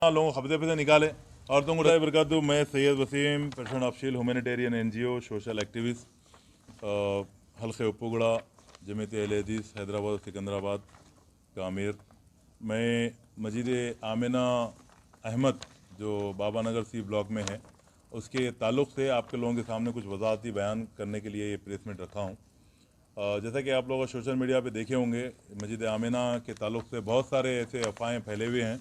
लोगों को खबजे पे से निकाले। और तुम बरकत, मैं Syed Waseem, president official humanitarian NGO social activist हल्के उपुगड़ा जमीयत अहले हदीस हैदराबाद सिकंदराबाद का अमीर। मैं मस्जिद आमिना अहमद जो बाबा नगर C ब्लॉक में है उसके ताल्लुक़ से आपके लोगों के सामने कुछ वजाहती बयान करने के लिए ये प्रेस मीट रखा हूँ। जैसा कि आप लोग सोशल मीडिया पे देखे होंगे, मस्जिद आमिना के ताल्लुक़ से बहुत सारे ऐसे अफवाहें फैले हुए हैं।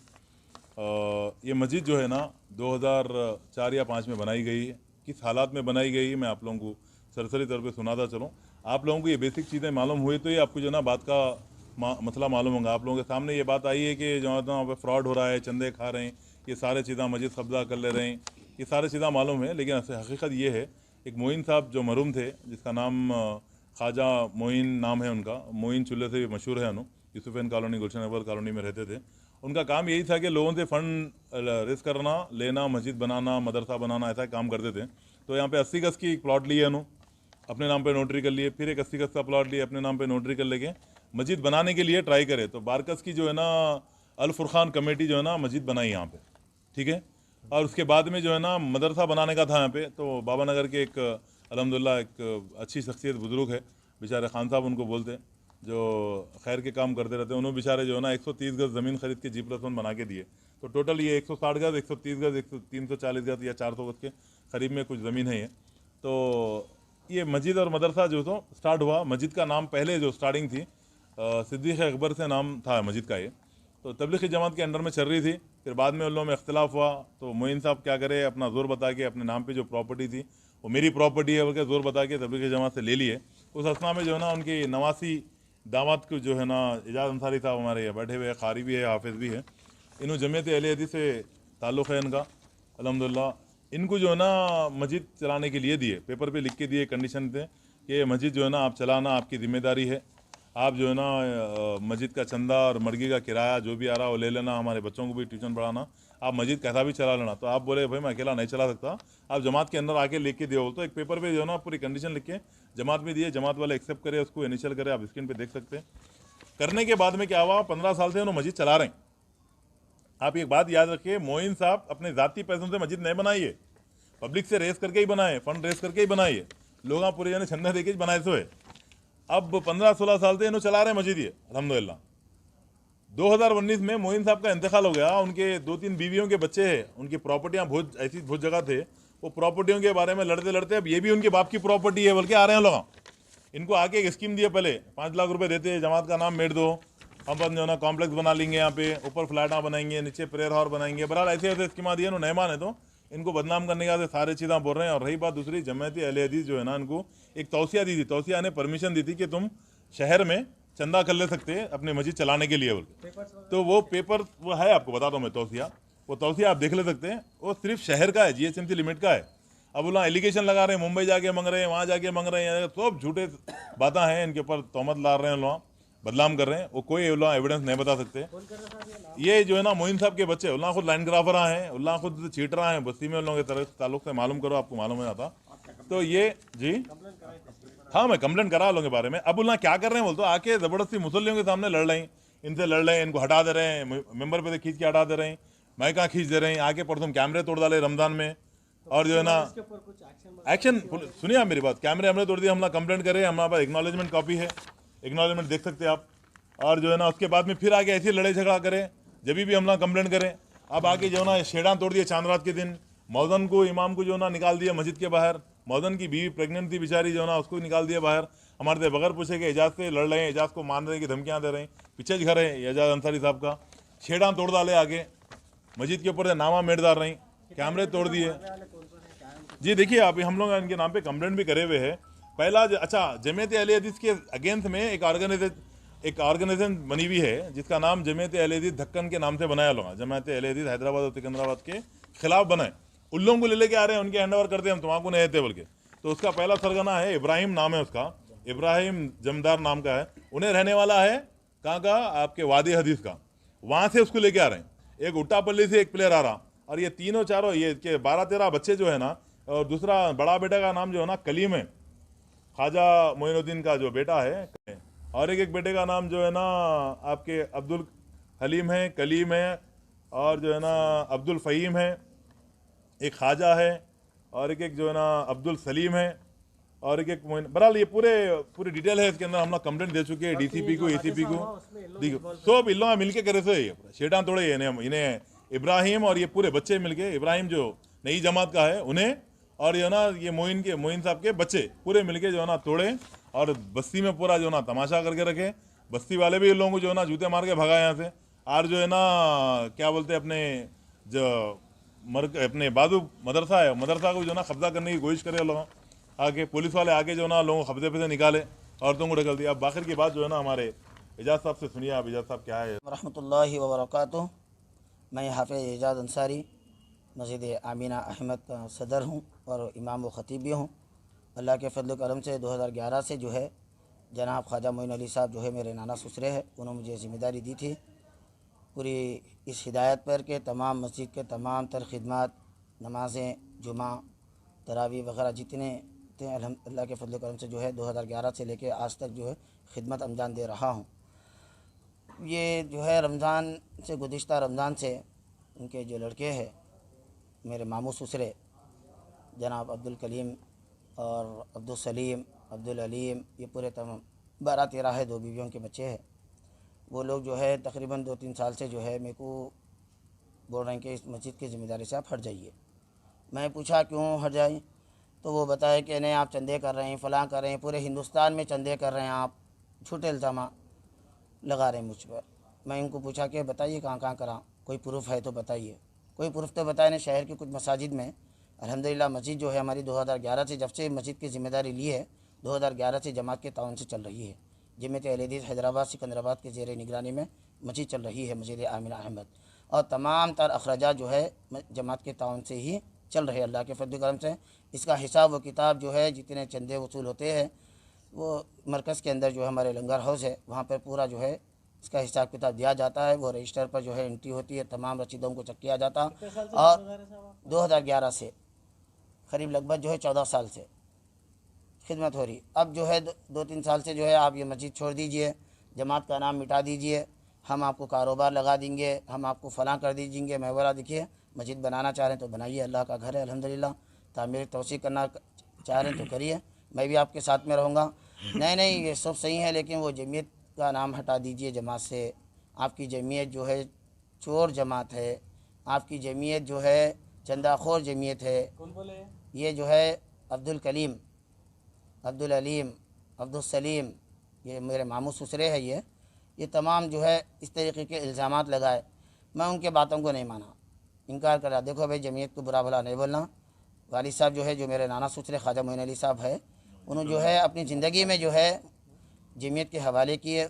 ये मस्जिद जो है ना 2004 या 5 में बनाई गई है। किस हालात में बनाई गई है मैं आप लोगों को सरसरी तौर पे सुनाता चलूँ। आप लोगों को ये बेसिक चीज़ें मालूम हुई तो ये आपको जो ना बात का मसला मालूम होगा। आप लोगों के सामने ये बात आई है कि जो है वहाँ पर फ्रॉड हो रहा है, चंदे खा रहे हैं, ये सारे चीज़ें मस्जिद कब्जा कर ले रहे हैं, ये सारे चीज़ें मालूम है। लेकिन हकीकत ये है, एक मोइन साहब जो मरूम थे, जिसका नाम ख्वाजा मोइन नाम है उनका, मोइन चूल्हे से भी मशहूर है अनु, यूसुफैन कॉलोनी गुलशन अकबर कॉलोनी में रहते थे। उनका काम यही था कि लोगों से फ़ंड रेस करना, लेना, मस्जिद बनाना, मदरसा बनाना, ऐसा काम करते थे। तो यहाँ पे 80 गज़ की एक प्लॉट लिए अनु, अपने नाम पे नोटरी कर लिए, फिर एक 80 गज़ का प्लॉट लिए, अपने नाम पे नोटरी कर लेके मस्जिद बनाने के लिए ट्राई करे। तो बारकस की जो है ना अल फुरखान कमेटी जो है ना मस्जिद बनाई यहाँ पे, ठीक है। और उसके बाद में जो है ना मदरसा बनाने का था यहाँ पे। तो बाबा नगर के एक अल्हम्दुलिल्लाह एक अच्छी शख्सियत बुजुर्ग है, बेचारे खान साहब उनको बोलते, जो खैर के काम करते रहते हैं। उन्होंने बेचारे जो है ना 130 गज़ ज़मीन खरीद के G+1 बना के दिए। तो टोटल ये 160 गज़, 130 गज़, 340 गज़ या 400 गज़ के करीब में कुछ ज़मीन है ये। तो ये मस्जिद और मदरसा जो तो स्टार्ट हुआ, मस्जिद का नाम पहले जो स्टार्टिंग थी सिद्दीक़ अकबर से नाम था मस्जिद का ये। तो तबलीगी जमात के अंडर में चल रही थी। फिर बाद में उन लोगों में इख्तिलाफ हुआ तो मोइन साहब क्या करे, अपना जोर बता के अपने नाम पे जो प्रॉपर्टी थी वो मेरी प्रॉपर्टी है बल्कि जोर बता के तबलीगी जमात से ले लिए। उस असना में जो है ना उनकी नवासी दामाद को जो है ना एजाज अंसारी साहब हमारे यहाँ बैठे हुए हैं, कारी भी है, हाफिज़ भी है, इन्हों जमीयत अहले हदीस से ताल्लुक़ है इनका अल्हम्दुलिल्लाह। इनको जो है ना मस्जिद चलाने के लिए दिए, पेपर पे लिख के दिए, कंडीशन थे कि मस्जिद जो है ना आप चलाना आपकी ज़िम्मेदारी है। आप जो है ना मस्जिद का चंदा और मर्गी का किराया जो भी आ रहा है वो ले लेना, हमारे बच्चों को भी ट्यूशन पढ़ाना, आप मस्जिद कैसा भी चला लेना। तो आप बोले भाई मैं अकेला नहीं चला सकता, आप जमात के अंदर आके लिख के दियो। तो एक पेपर पे जो है ना पूरी कंडीशन लिख के जमात में दिए, जमात वाले एक्सेप्ट करे, उसको इनिशियल करे, आप स्क्रीन पे देख सकते हैं। करने के बाद में क्या हुआ, 15 साल से उन्होंने मस्जिद चला रहे हैं। आप एक बात याद रखिए, मोइन साहब अपने ज़ाती पैसों से मस्जिद नहीं बनाई है, पब्लिक से रेस करके ही बनाए, फंड रेस करके ही बनाई है, लोग पूरे जने छंदा देके बनाए सो है। अब 15-16 साल से इन्होंने चला रहे हैं मस्जिद ये अल्हम्दुलिल्लाह। 2019 में मोइन साहब का इंतकाल हो गया, उनके 2-3 बीवियों के बच्चे हैं, उनकी प्रॉपर्टियां बहुत ऐसी बहुत जगह थे, वो प्रॉपर्टियों के बारे में लड़ते लड़ते अब ये भी उनके बाप की प्रॉपर्टी है बल्कि आ रहे हैं लोग। इनको आके एक स्कीम दिए, पहले 5 लाख रुपए देते, जमात का नाम मेट दो, हम अपन जो है ना कॉम्प्लेक्स बना लेंगे, यहाँ पे ऊपर फ्लैटा बनाएंगे, नीचे प्रेयर हॉल बनाएंगे। बहरहाल ऐसे ऐसे स्कीमा दिए, नहीं माने तो इनको बदनाम करने के सारे चीज़ें बोल रहे हैं। और रही बात दूसरी, जमात अहले हदीस जो है ना इनको एक तौसिया दी थी, तौसिया ने परमिशन दी थी कि तुम शहर में चंदा कर ले सकते हैं अपने मस्जिद चलाने के लिए बोल। तो वो पेपर वो है, आपको बताता हूँ मैं तौसिया, वो तौसिया आप देख ले सकते हैं, वो सिर्फ शहर का है, GHMC लिमिट का है। अब वो एलिगेशन लगा रहे हैं, मुंबई जाके मांग रहे हैं, वहाँ जाके मांग रहे हैं, सब झूठे बातें हैं, इनके ऊपर तहमत ला रहे हैं लोग, बदनाम कर रहे हैं। वो कोई एविडेंस नहीं बता सकते। ये जो है ना मोइन साहब के बच्चे, उल्ला खुद लाइन ग्राफर हैं, उल्ला खुद चीटर हैं, बस्ती में उन लोगों के ताल्लुक से मालूम करो, आपको मालूम हो जाता। तो ये जी हाँ, मैं कंप्लेंट करा लोगों के बारे में। अब उल्ला क्या कर रहे हैं बोल, तो आके ज़बरदस्ती मुसल्लियों के सामने लड़ रहे हैं, इनसे लड़ रहे हैं, इनको हटा दे रहे हैं, मेंबर पे से खींच के हटा दे रहे हैं, मैं कहाँ खींच दे रहे हैं, आके परसों कैमरे तोड़ डाले रमजान में। और जो है ना एक्शन सुनिए आप मेरी बात, कैमरे हमने तोड़ दिया, हम कंप्लेंट करें, हमारे पास एक्नॉलेजमेंट कॉपी है, एक्नॉलेजमेंट देख सकते हैं आप। और जो है ना उसके बाद में फिर आगे ऐसी लड़ाई झगड़ा करें, जब भी हम कंप्लेंट करें। अब आगे जो है ना शेडान तोड़ दिए चांद रात के दिन, मौजन को, इमाम को जो है ना निकाल दिया मस्जिद के बाहर। मौजन की बीवी प्रेग्नेंट थी बेचारी, जो है ना उसको निकाल दिया बाहर, हमारे से बगैर पूछे कि एजाज से लड़ रहे हैं, एजाज को मारने की धमकियाँ दे रहे हैं। पीछे घर है एजाज अंसारी साहब का, शेडान तोड़ डाले, आगे मस्जिद के ऊपर से नामा मेट डाल रही, कैमरे तोड़ दिए। जी देखिए आप, हम लोग इनके नाम पे कंप्लेंट भी करे हुए हैं। पहला अच्छा, जमीयत अहले हदीस के अगेंस्ट में एक ऑर्गेनाइजेशन बनी हुई है जिसका नाम जमीयत अहले हदीस ढक्कन के नाम से बनाया लोग, जमीयत अहले हदीस हैदराबाद और सिकंदराबाद के खिलाफ बनाए। उन लोगों को ले लेके आ रहे हैं, उनके हैंड ओवर करते हैं, हम तुम्हारा नहीं देते बोल के। तो उसका पहला सरगना है इब्राहिम, नाम है उसका, इब्राहिम जमदार नाम का है। उन्हें रहने वाला है कहाँ का, आपके वादी हदीस का, वहाँ से उसको लेके आ रहे हैं। एक उट्टापल्ली से एक प्लेयर आ रहा, और ये तीनों चारों ये के 12-13 बच्चे जो है ना, और दूसरा बड़ा बेटा का नाम जो है ना कलीम है, ख्वाजा मोइनुद्दीन का जो बेटा है, और एक बेटे का नाम जो है ना आपके अब्दुल हलीम है, कलीम है, और जो है ना अब्दुल फ़हीम है, एक ख्वाजा है, और एक जो है ना अब्दुल सलीम है, और एक बहरहाल ये पूरी डिटेल है इसके अंदर। हम लोग कंप्लेंट दे चुके हैं डीसीपी को, एसीपी को। देखो सब इन लोग मिलके करे से शेटान थोड़े इन्हें इब्राहिम और ये पूरे बच्चे मिलके, इब्राहिम जो नई जमात का है उन्हें, और जो है ना ये मोइन साहब के बच्चे पूरे मिलके जो है ना तोड़े, और बस्ती में पूरा जो है ना तमाशा करके रखे। बस्ती वाले भी इन लोगों को जो है ना जूते मार के भगाए यहाँ से। और जो है ना क्या बोलते हैं, अपने जो अपने बादू मदरसा है, मदरसा को जो है ना कब्जा करने की कोशिश करे लोग, आगे पुलिस वाले आके जो है ना लोगों को कब्जे पे से निकाले, औरतों को ढकल दिया। अब बाखिर की बात जो है ना हमारे एजाज साहब से सुनिए। आप एजाज साहब क्या है? रहमतुल्लाहि व बरकातुहू। मैं हाफ़िज़ एजाज अंसारी मस्जिद आमीना अहमद का सदर हूँ और इमाम व ख़तीब भी हूँ। अल्लाह के फजल करम से 2011 से जो है जनाब ख्वाजा मोइन अली साहब जो है मेरे नाना ससुरे हैं, उन्होंने मुझे ज़िम्मेदारी दी थी पूरी इस हिदायत पर के तमाम मस्जिद के तमाम तर खिदमत, नमाज़ें, जुमा, तरावी वगैरह जितने थे अल्लाह के फजल करम से जो है 2011 से लेके आज तक जो है खिदमत अंजाम दे रहा हूँ। ये जो है रमज़ान से, गुज़िश्ता रमज़ान से उनके जो लड़के हैं मेरे मामू ससुरे जनाब अब्दुल कलीम और अब्दुल सलीम, अब्दुल अलीम, ये पूरे तमाम 12-13 है, 2 बीवियों के बच्चे हैं। वो लोग जो है तकरीबन 2-3 साल से जो है मेरे को बोल रहे हैं कि इस मस्जिद की ज़िम्मेदारी से आप हट जाइए। मैं पूछा क्यों हट जाए, तो वो बताए कि नहीं आप चंदे कर रहे हैं, फ़लाँ कर रहे हैं, पूरे हिंदुस्तान में चंदे कर रहे हैं, आप झूठे इल्ज़ाम लगा रहे हैं मुझ पर। मैं इनको पूछा कि बताइए कहाँ कहाँ करा, कोई प्रूफ है तो बताइए। कोई प्रूफ तो बताया नहीं। शहर की कुछ मसाजिद में अल्हम्दुलिल्लाह मस्जिद जो है हमारी 2011 से, जब से मस्जिद की ज़िम्मेदारी ली है 2011 से जमात के ताउन से चल रही है। जमात अहले हदीस हैदराबाद सिकंदराबाद के ज़ेर निगरानी में मस्जिद चल रही है, मस्जिद आमीना अहमद, और तमाम तर अखराजात जो है जमात के ताउन से ही चल रहे हैं अल्लाह के फजल करम से। इसका हिसाब व किताब जो है जितने चंदे वसूल होते हैं वो मरकज़ के अंदर जो है हमारे लंगर हाउस है, वहाँ पर पूरा जो है इसका हिसाब किताब दिया जाता है। वो रजिस्टर पर जो है एंट्री होती है, तमाम रसीदों को चेक किया जाता। और 2011 से करीब लगभग जो है 14 साल से खिदमत हो रही। अब जो है 2-3 साल से जो है आप ये मस्जिद छोड़ दीजिए, जमात का नाम मिटा दीजिए, हम आपको कारोबार लगा देंगे, हम आपको फ़लाँ कर दीजिएंगे। मैं बोला देखिए मस्जिद बनाना चाह रहे हैं तो बनाइए, अल्लाह का घर है अल्हम्दुलिल्लाह। तामीर तोसी करना चाह रहे हैं तो करिए, मैं भी आपके साथ में रहूँगा। नहीं ये सब सही है, लेकिन वो जमीयत का नाम हटा दीजिए जमात से। आपकी जमीयत जो है चोर जमात है, आपकी जमीयत जो है चंदाखोर जमीयत है। कौन बोले? ये जो है अब्दुल कलीम, अब्दुल अलीम, अब्दुल सलीम, ये मेरे मामू ससुरे हैं। ये तमाम जो है इस तरीके के इल्ज़ामात लगाए। मैं उनके बातों को नहीं माना, इनकार करा। देखो भाई जमीयत को बुरा भला नहीं बोलना। वालिद साहब जो है जो मेरे नाना ससुरे ख्वाजा मोइन अली साहब है, उन्होंने जो है अपनी ज़िंदगी में जो है जमीयत के हवाले किए,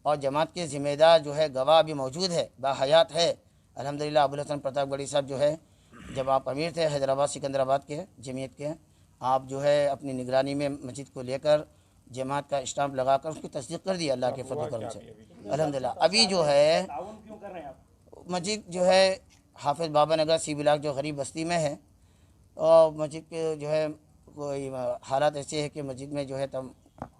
और जमात के ज़िम्मेदार जो है गवाह भी मौजूद है, बाहयात है अल्हम्दुलिल्लाह। अबुल हसन प्रतापगढ़ी साहब जो है, जब आप अमीर थे हैदराबाद सिकंदराबाद के जमीयत के, आप जो है अपनी निगरानी में मस्जिद को लेकर जमात का स्टाम्प लगाकर उसकी तस्दीक कर दी अल्लाह के फजल करम से अल्हम्दुलिल्लाह। अभी जो है मस्जिद जो है हाफिज़ बाबा नगर सी ब्लॉक जो गरीब बस्ती में है, और मस्जिद के जो है कोई हालात ऐसे है कि मस्जिद में जो है तम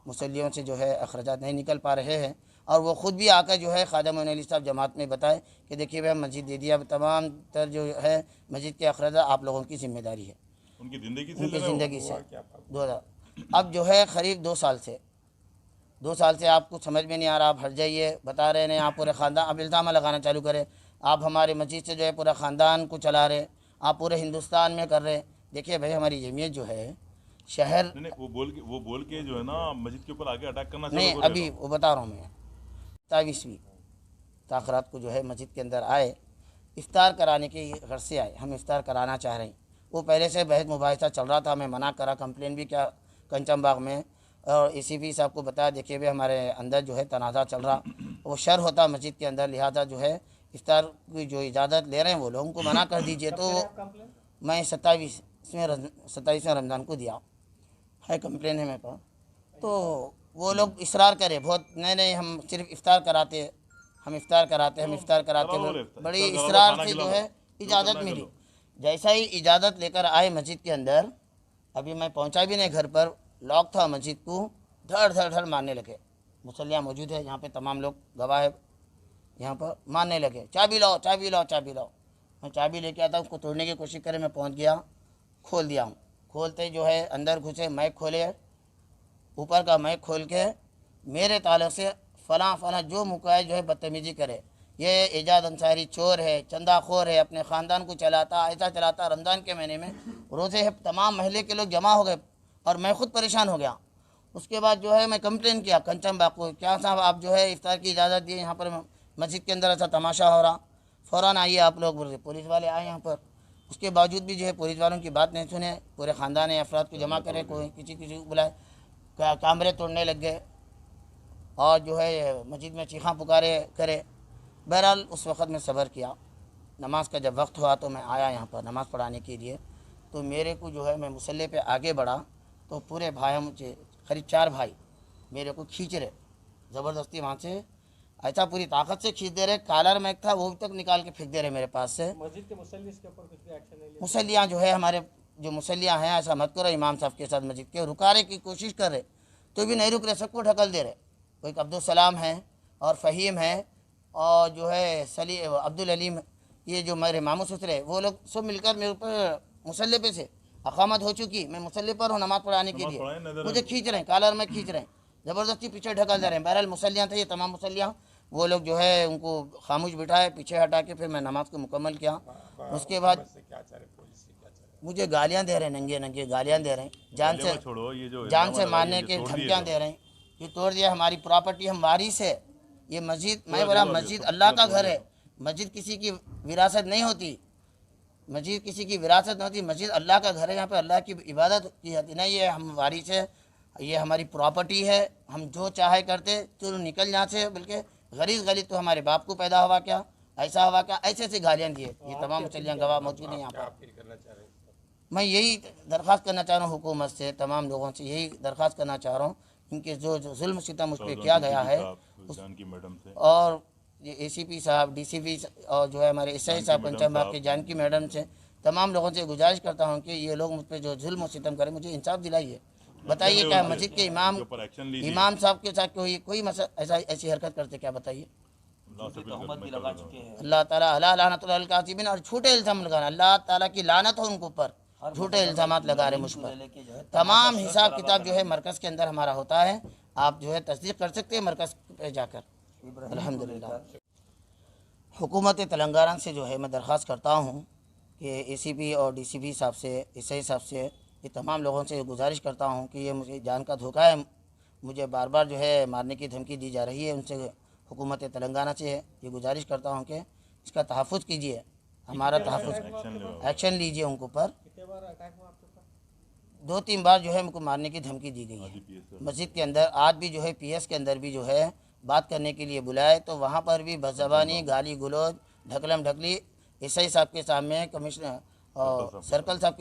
मुसल्लियों से जो है अखराजात नहीं निकल पा रहे हैं। और वो ख़ुद भी आकर जो है ख्वाजा मोइन अली साहब जमात में बताए कि देखिए भाई मस्जिद दे दिया, तमाम तर जो है मस्जिद के अखराजात आप लोगों की ज़िम्मेदारी है, उनकी ज़िंदगी से 2000। अब जो है करीब 2 साल से आपको समझ में नहीं आ रहा, आप हट जाइए, बता रहे हैं आप पूरे ख़ानदान, अब इल्ज़ाम लगाना चालू करें आप हमारे मस्जिद से जो है पूरा ख़ानदान को चला रहे, आप पूरे हिंदुस्तान में कर रहे। देखिए भाई हमारी जमीयत जो है शहर नहीं, वो बोल के जो है ना मस्जिद के ऊपर आके अटैक करना नहीं, अभी वो बता रहा हूँ मैं 27वीं ताख़रात को जो है मस्जिद के अंदर आए, इफ्तार कराने के घर से आए, हम इफ्तार कराना चाह रहे हैं। वो पहले से बहस मुबाहिसा चल रहा था, मैं मना करा, कंप्लेन भी किया कंचम बाग में, और एसीपी साहब को बताया देखिए भाई हमारे अंदर जो है तनाज़ा चल रहा, वो शर होता मस्जिद के अंदर, लिहाजा जो है इफ्तार की जो इजाज़त ले रहे हैं वो लोगों को मना कर दीजिए। तो मैं 27वें रमज़ान को दिया है, कंप्लेन है मेरे पास। तो वो लोग इसरार करे बहुत, नहीं हम सिर्फ इफ्तार कराते, हम इफ्तार कराते, बड़ी इसरार से जो है इजाज़त मिली। जैसा ही इजाज़त लेकर आए मस्जिद के अंदर, अभी मैं पहुंचा भी नहीं घर पर, लॉक था मस्जिद को, धड़ धड़ धड़ मारने लगे। मुसल्लियाँ मौजूद है यहाँ पे, तमाम लोग गवाह है, यहाँ पर मारने लगे, चाबी लाओ चाबी लाओ चाबी लाओ। मैं चाबी लेके आता, उसको तोड़ने की कोशिश करे, मैं पहुँच गया, खोल दिया हूँ। खोलते ही जो है अंदर घुसे, मैक खोले, ऊपर का मैक खोल के मेरे ताल्लुक से फ़लाँ फ़लाँ जो मुकाए जो है बदतमीज़ी करे, ये एजाज अंसारी चोर है, चंदाखोर है, अपने ख़ानदान को चलाता, ऐसा चलाता। रमज़ान के महीने में रोज़े है, तमाम महल्ले के लोग जमा हो गए और मैं ख़ुद परेशान हो गया। उसके बाद जो है मैं कंप्लेन किया कंचन बाग को, क्या साहब आप जो है इफ्तार की इजाज़त दिए, यहाँ पर मस्जिद के अंदर ऐसा तमाशा हो रहा, फ़ौरन आइए आप लोग। बोले पुलिस वाले आए यहाँ पर, उसके बावजूद भी जो है पुलिस वालों की बात नहीं सुने, पूरे ख़ानदान अफराद को जमा करे, कोई किसी को बुलाए, कैमरे तोड़ने लग गए और जो है मस्जिद में चीखा पुकारे करे। बहरहाल उस वक़्त में सब्र किया। नमाज का जब वक्त हुआ तो मैं आया यहाँ पर नमाज़ पढ़ाने के लिए। तो मेरे को जो है मैं मुसल्ले पे आगे बढ़ा तो पूरे भाई मुझे करीब 4 भाई मेरे को खींच रहे ज़बरदस्ती, वहाँ से ऐसा पूरी ताकत से खींच दे रहे। कालर मैक था वो भी तक निकाल के फेंक दे रहे मेरे पास से। मस्जिद के मुसल्ली इसके ऊपर कुछ भी एक्शन नहीं लिया? मुसल्लियाँ जो है हमारे जो मुसल्लियाँ हैं, ऐसा मत करो, इमाम साहब के साथ मस्जिद के रुकाने की कोशिश कर रहे तो भी नहीं रुक रहे, सबको ढकल दे रहे। कोई अब्दुल सलाम है और फ़हीम है और जो है सली अब्दुल अलीम, ये जो मेरे मामू ससुरे, वो लोग सब मिलकर मेरे ऊपर मुसल्ले पे से अकामत हो चुकी, मैं मुसल्ले पर हूँ नमाज़ पढ़ाने के लिए, मुझे खींच रहे हैं, कालर में खींच रहे हैं, ज़बरदस्ती पीछे ढकल दे रहे हैं। बहरहाल मुसल्लियाँ थे ये तमाम मुसल्लियाँ, वो लोग जो है उनको खामोश बिठाए, पीछे हटा के फिर मैं नमाज़ को मुकम्मल किया। उसके बाद मुझे गालियाँ दे रहे हैं, नंगे नंगे गालियाँ दे रहे हैं, जान से मारने के धमकियाँ दे रहे हैं। ये तोड़ दिया, हमारी प्रॉपर्टी हम वारिस है, ये मस्जिद, मैं बोला मस्जिद अल्लाह का घर है, मस्जिद किसी की विरासत नहीं होती, मस्जिद किसी की विरासत नहीं होती, मस्जिद अल्लाह का घर है, यहाँ पे अल्लाह की इबादत की जाती नहीं, ये हम वारिस है, ये हमारी प्रॉपर्टी है, हम जो चाहे करते, चलो निकल यहाँ से, बल्कि गरीब गरीब तो हमारे बाप को पैदा हुआ क्या, ऐसा हुआ क्या, ऐसे ऐसे गालियाँ दिए। ये तमाम मुसल्लियाँ गवाह मौजूद हैं यहाँ पर। मैं यही दरख्वास्त करना चाह रहा हूँ हुकूमत से, तमाम लोगों से यही दरख्वास्त करना चाह रहा हूँ, क्योंकि जो जुल्म सितम मुझ पर किया गया है, और ये ACP साहब, DCP और जो है हमारे SI साहब पंचम बाग के जानकी मैडम से, तमाम लोगों से गुजारिश करता हूँ कि ये लोग मुझ पर जो जुल्म सितम करें, मुझे इंसाफ दिलाइए। बताइए क्या मस्जिद के इमाम साहब के साथ कोई ऐसी हरकत करते, क्या बताइए? अल्लाह ताला अला लानतुल अल काज़िबीन, और झूठे इल्ज़ाम लगाना, अल्लाह ताला की लानत हो उनके ऊपर, झूठे इल्ज़ामात लगा रहे मुझ पर। तमाम हिसाब किताब जो है मरकज़ के अंदर हमारा होता है, आप जो है तस्दीक कर सकते हैं मरकज़ पे जाकर। अल्हम्दुलिल्लाह। हुकूमत तेलंगाना से जो है मैं दरख्वास्त करता हूँ कि ACP और DCP साहब से, SI साहब से, ये तमाम लोगों से गुजारिश करता हूँ कि ये मुझे जान का धोखा है, मुझे बार बार जो है मारने की धमकी दी जा रही है, उनसे हुकूमत तेलंगाना से ये गुजारिश करता हूँ कि इसका तहफ़्फ़ुज़ कीजिए, हमारा तहफ़्फ़ुज़ एक्शन लीजिए उनके ऊपर। 2-3 बार जो है मुझको मारने की धमकी दी गई है मस्जिद के अंदर। आज भी जो है PS के अंदर भी जो है बात करने के लिए बुलाए तो वहाँ पर भी बदज़बानी, गाली गलौज, ढकलम ढकली SI साहब के सामने, कमिश्नर और सर्कल साहब